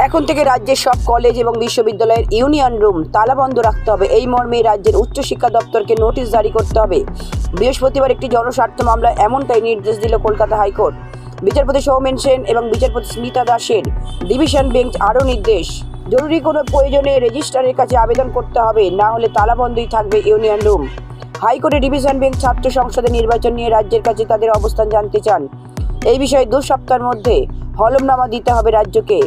এখন থেকে রাজ্যের সব কলেজ এবং বিশ্ববিদ্যালয়ের ইউনিয়ন রুম তালাবন্ধ রাখতে হবে। এই মর্মে রাজ্যের উচ্চশিক্ষা দপ্তরকে নোটিশ জারি করতে হবে। বৃহস্পতিবার একটি জনস্বার্থ মামলায় এমনটাই নির্দেশ দিল কলকাতা হাইকোর্ট। বিচারপতি সৌমেন সেন এবং বিচারপতি স্মিতা দাসের ডিভিশন বেঞ্চ আরও নির্দেশ, জরুরি কোনো প্রয়োজনে রেজিস্ট্রারের কাছে আবেদন করতে হবে, না হলে তালাবন্ধই থাকবে ইউনিয়ন রুম। হাইকোর্টের ডিভিশন বেঞ্চ ছাত্র সংসদের নির্বাচন নিয়ে রাজ্যের কাছে তাদের অবস্থান জানতে চান। এই বিষয়ে 2 সপ্তাহের মধ্যে হলফনামা দিতে হবে রাজ্যকে।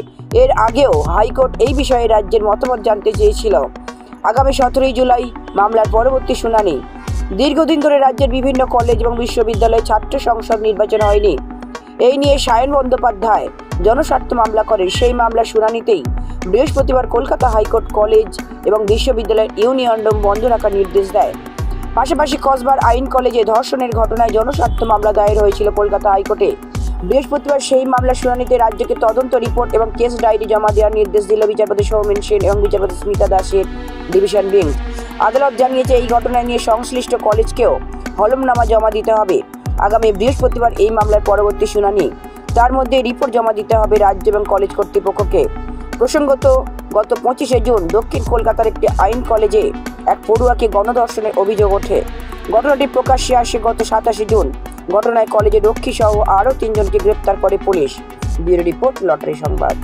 এর আগেও হাইকোর্ট এই বিষয়ে রাজ্যের মতামত জানতে চেয়েছিল। আগামী 17 জুলাই মামলার পরবর্তী শুনানি। দীর্ঘদিন ধরে রাজ্যের বিভিন্ন কলেজ এবং বিশ্ববিদ্যালয়ে ছাত্র সংসদ নির্বাচন হয়নি। এই নিয়ে সায়ন বন্দ্যোপাধ্যায় জনস্বার্থ মামলা করেন। সেই মামলার শুনানিতেই বৃহস্পতিবার কলকাতা হাইকোর্ট কলেজ এবং বিশ্ববিদ্যালয়ের ইউনিয়ন রুম বন্ধ রাখার নির্দেশ দেয়। পাশাপাশি কসবার আইন কলেজে ধর্ষণের ঘটনায় জনস্বার্থ মামলা দায়ের হয়েছিল কলকাতা হাইকোর্টে। বৃহস্পতিবার সেই মামলার শুনানিতে রাজ্যকে তদন্ত রিপোর্ট এবং কেস ডায়েরি জমা দেওয়ার নির্দেশ দিল বিচারপতি সৌমেন সেন এবং বিচারপতি স্মিতা দাসের ডিভিশন বেঞ্চ। আদালত জানিয়েছে এই ঘটনা নিয়ে সংশ্লিষ্ট কলেজকেও হলফনামা জমা দিতে হবে। আগামী বৃহস্পতিবার এই মামলার পরবর্তী শুনানি। তার মধ্যে রিপোর্ট জমা দিতে হবে রাজ্য এবং কলেজ কর্তৃপক্ষকে। প্রসঙ্গত, গত 25শে জুন দক্ষিণ কলকাতার একটি আইন কলেজে এক পড়ুয়াকে গণধর্ষণের অভিযোগ ওঠে। ঘটনাটি প্রকাশ্যে আসে গত 27শে জুন। ঘটনায় কলেজের রক্ষী সহ আরও 3 জনকে গ্রেপ্তার করে পুলিশ। ব্যুরো রিপোর্ট, লটারি সংবাদ।